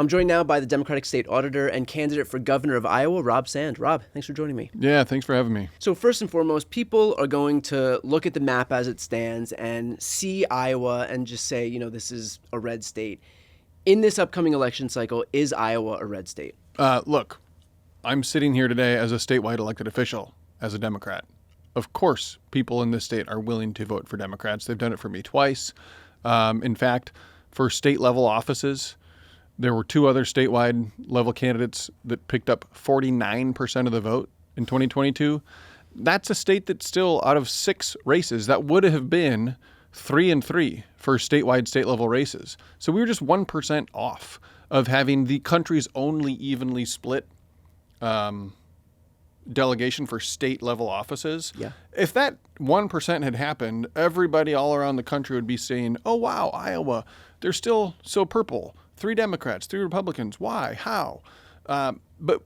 I'm joined now by the Democratic State Auditor and candidate for governor of Iowa, Rob Sand. Rob, thanks for joining me. Yeah, thanks for having me. So first and foremost, people are going to look at the map as it stands and see Iowa and just say, this is a red state. In this upcoming election cycle, is Iowa a red state? Look, I'm sitting here today as a statewide elected official, as a Democrat. Of course, people in this state are willing to vote for Democrats. They've done it for me twice. In fact, for state level offices, there were two other statewide level candidates that picked up 49% of the vote in 2022. That's a state that still, out of 6 races, that would have been 3-3 for statewide state level races. So we were just 1% off of having the country's only evenly split delegation for state level offices. Yeah. If that 1% had happened, everybody all around the country would be saying, oh, wow, Iowa, they're still so purple. 3 Democrats, 3 Republicans. Why? How? But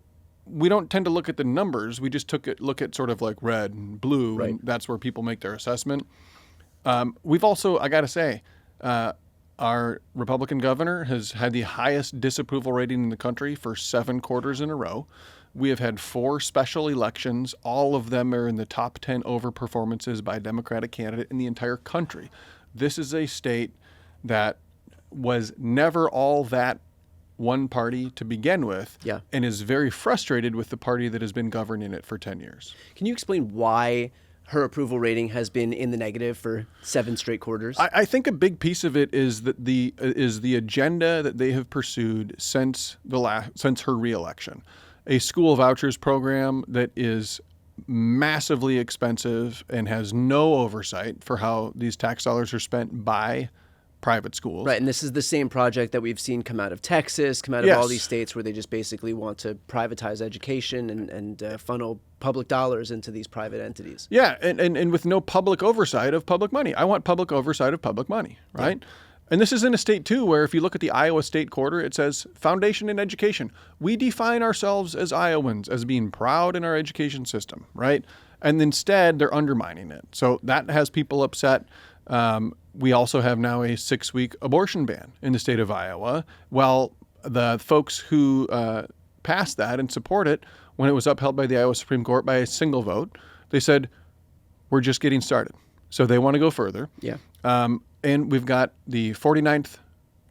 we don't tend to look at the numbers. We just look at sort of like red and blue, right. And that's where people make their assessment. We've also, I got to say, our Republican governor has had the highest disapproval rating in the country for 7 quarters in a row. We have had 4 special elections. All of them are in the top 10 overperformances by a Democratic candidate in the entire country. This is a state that was never all that one party to begin with, yeah. And is very frustrated with the party that has been governing it for 10 years. Can you explain why her approval rating has been in the negative for 7 straight quarters? I think a big piece of it is that the agenda that they have pursued since her reelection. A school vouchers program that is massively expensive and has no oversight for how these tax dollars are spent by private schools. Right, and this is the same project that we've seen come out of Texas, come out of Yes. all these states where they just basically want to privatize education and funnel public dollars into these private entities. Yeah, and with no public oversight of public money. I want public oversight of public money, right? Yeah. And this is in a state, too, where if you look at the Iowa State Quarter, it says foundation in education. We define ourselves as Iowans as being proud in our education system, right? And instead, they're undermining it. So that has people upset. We also have now a 6-week abortion ban in the state of Iowa. Well, the folks who passed that and support it, when it was upheld by the Iowa Supreme Court by a single vote, they said, we're just getting started. So they want to go further. Yeah. And we've got the 49th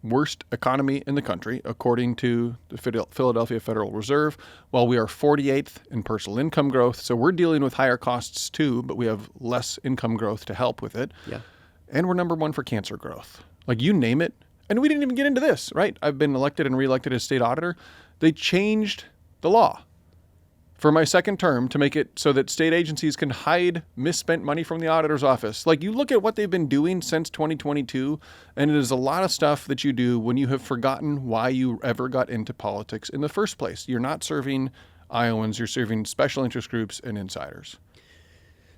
worst economy in the country, according to the Philadelphia Federal Reserve, while we are 48th in personal income growth. So we're dealing with higher costs too, but we have less income growth to help with it. Yeah. And we're number 1 for cancer growth. Like, you name it. And we didn't even get into this, right? I've been elected and reelected as state auditor. They changed the law for my second term to make it so that state agencies can hide misspent money from the auditor's office. Like, you look at what they've been doing since 2022, and it is a lot of stuff that you do when you have forgotten why you ever got into politics in the first place. You're not serving Iowans, you're serving special interest groups and insiders.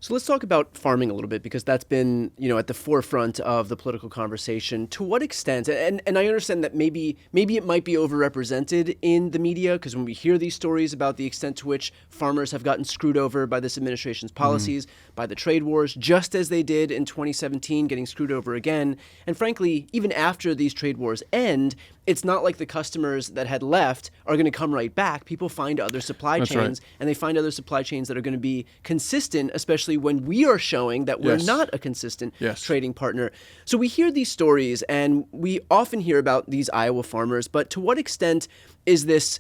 So let's talk about farming a little bit, because that's been, at the forefront of the political conversation. To what extent, and I understand that maybe it might be overrepresented in the media, because when we hear these stories about the extent to which farmers have gotten screwed over by this administration's policies, by the trade wars, just as they did in 2017, getting screwed over again. And frankly, even after these trade wars end, it's not like the customers that had left are going to come right back. People find other supply That's chains, right. and they find other supply chains that are going to be consistent, especially when we are showing that we're Yes. not a consistent Yes. trading partner. So we hear these stories, and we often hear about these Iowa farmers, but to what extent is this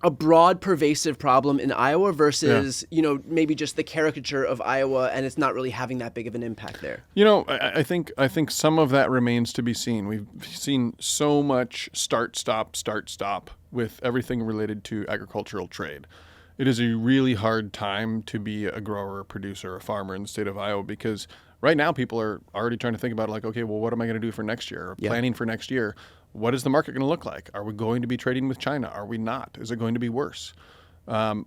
a broad, pervasive problem in Iowa versus, maybe just the caricature of Iowa, and it's not really having that big of an impact there? I think some of that remains to be seen. We've seen so much start, stop with everything related to agricultural trade. It is a really hard time to be a grower, a producer, a farmer in the state of Iowa, because right now people are already trying to think about, like, okay, well, what am I going to do for next year? Or planning for next year. What is the market going to look like? Are we going to be trading with China? Are we not? Is it going to be worse? I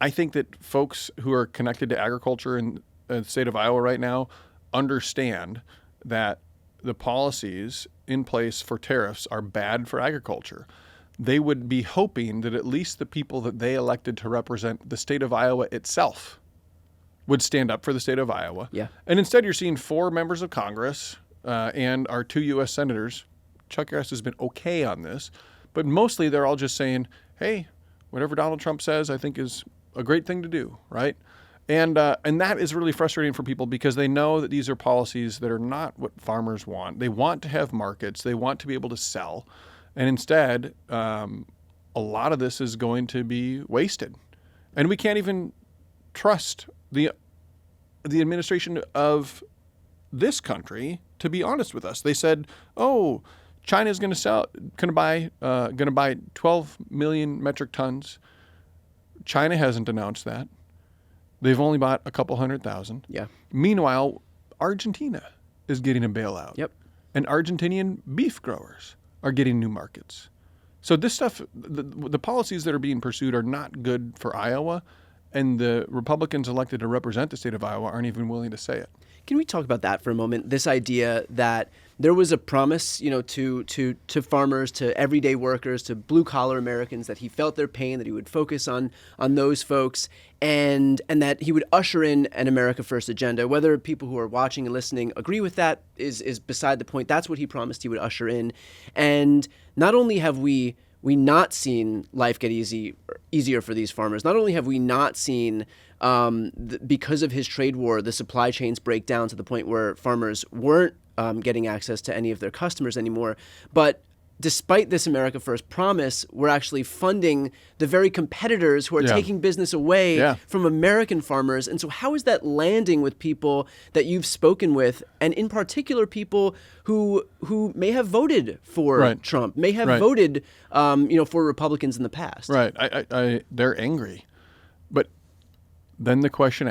think that folks who are connected to agriculture in the state of Iowa right now understand that the policies in place for tariffs are bad for agriculture. They would be hoping that at least the people that they elected to represent the state of Iowa itself would stand up for the state of Iowa. Yeah. And instead, you're seeing 4 members of Congress and our 2 U.S. senators Chuck Harris has been okay on this, but mostly they're all just saying, hey, whatever Donald Trump says, I think is a great thing to do, right? And that is really frustrating for people because they know that these are policies that are not what farmers want. They want to have markets. They want to be able to sell. And instead, a lot of this is going to be wasted. And we can't even trust the administration of this country to be honest with us. They said, "Oh, China's going to buy 12 million metric tons." China hasn't announced that. They've only bought a couple 100,000. Yeah. Meanwhile, Argentina is getting a bailout. Yep. And Argentinian beef growers are getting new markets. So this stuff, the policies that are being pursued are not good for Iowa, and the Republicans elected to represent the state of Iowa aren't even willing to say it. Can we talk about that for a moment? This idea that there was a promise, to farmers, to everyday workers, to blue collar Americans, that he felt their pain, that he would focus on those folks, and that he would usher in an America First agenda. Whether people who are watching and listening agree with that is beside the point. That's what he promised he would usher in. And not only have we not seen life get easier for these farmers, not only have we not seen because of his trade war, the supply chains break down to the point where farmers weren't getting access to any of their customers anymore. But despite this America First promise, we're actually funding the very competitors who are taking business away from American farmers. And so how is that landing with people that you've spoken with, and in particular people who may have voted for Trump, may have voted for Republicans in the past? Right. They're angry. But then the question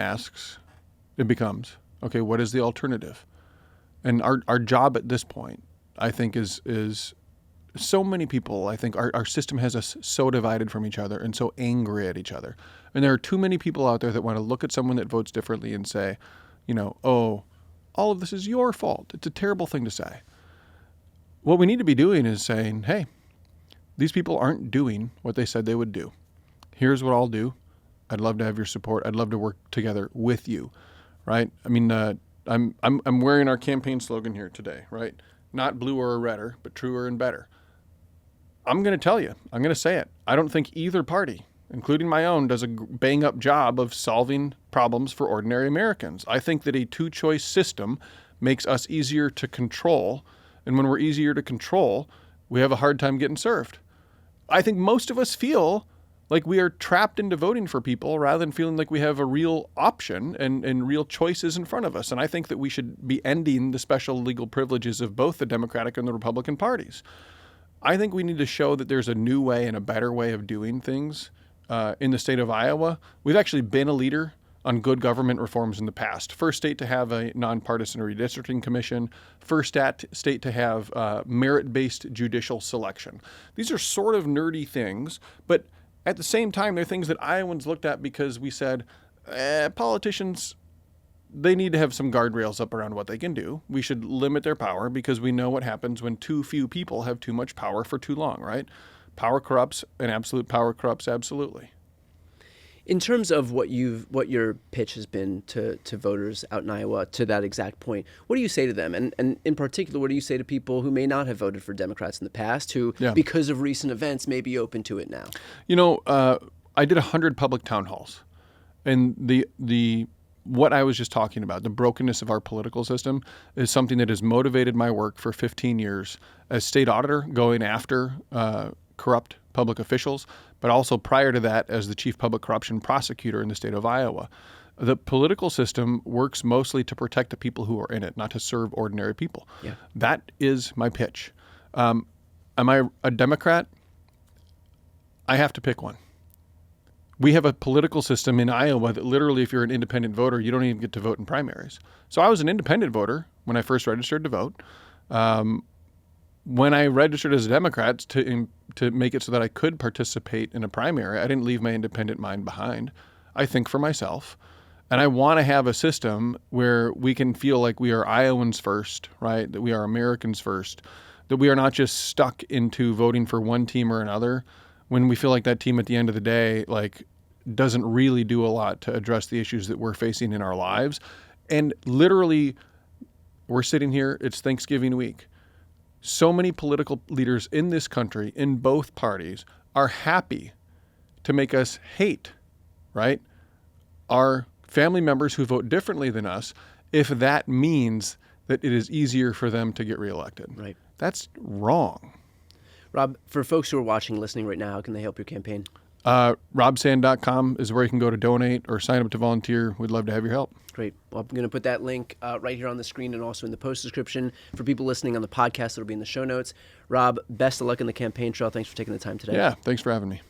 becomes, okay, what is the alternative? And our job at this point, I think, is so many people, I think our system has us so divided from each other and so angry at each other. And there are too many people out there that want to look at someone that votes differently and say, oh, all of this is your fault. It's a terrible thing to say. What we need to be doing is saying, hey, these people aren't doing what they said they would do. Here's what I'll do. I'd love to have your support. I'd love to work together with you, right? I mean, I'm wearing our campaign slogan here today, right? Not bluer or redder, but truer and better. I'm going to tell you, I'm going to say it. I don't think either party, including my own, does a bang-up job of solving problems for ordinary Americans. I think that a two-choice system makes us easier to control, and when we're easier to control, we have a hard time getting served. I think most of us feel like we are trapped into voting for people rather than feeling like we have a real option and real choices in front of us. And I think that we should be ending the special legal privileges of both the Democratic and the Republican parties. I think we need to show that there's a new way and a better way of doing things in the state of Iowa. We've actually been a leader on good government reforms in the past. First state to have a nonpartisan redistricting commission. First state to have merit-based judicial selection. These are sort of nerdy things, but at the same time, they're things that Iowans looked at because we said, politicians, they need to have some guardrails up around what they can do. We should limit their power because we know what happens when too few people have too much power for too long, right? Power corrupts, and absolute power corrupts absolutely. In terms of what your pitch has been to voters out in Iowa to that exact point, what do you say to them? And in particular, what do you say to people who may not have voted for Democrats in the past, who, because of recent events, may be open to it now? I did 100 public town halls, and the what I was just talking about, the brokenness of our political system, is something that has motivated my work for 15 years as state auditor, going after corrupt public officials, but also prior to that as the chief public corruption prosecutor in the state of Iowa. The political system works mostly to protect the people who are in it, not to serve ordinary people. Yeah. That is my pitch. Am I a Democrat? I have to pick one. We have a political system in Iowa that literally, if you're an independent voter, you don't even get to vote in primaries. So I was an independent voter when I first registered to vote. When I registered as a Democrat to make it so that I could participate in a primary, I didn't leave my independent mind behind. I think for myself. And I want to have a system where we can feel like we are Iowans first, right? That we are Americans first. That we are not just stuck into voting for one team or another when we feel like that team at the end of the day doesn't really do a lot to address the issues that we're facing in our lives. And literally, we're sitting here, it's Thanksgiving week. So many political leaders in this country, in both parties, are happy to make us hate, right, our family members who vote differently than us, if that means that it is easier for them to get reelected. Right. That's wrong. Rob, for folks who are watching, listening right now, how can they help your campaign? robsand.com is where you can go to donate or sign up to volunteer. We'd love to have your help. Great. Well, I'm going to put that link right here on the screen and also in the post description. For people listening on the podcast, it'll be in the show notes. Rob, best of luck in the campaign trail. Thanks for taking the time today. Yeah, thanks for having me.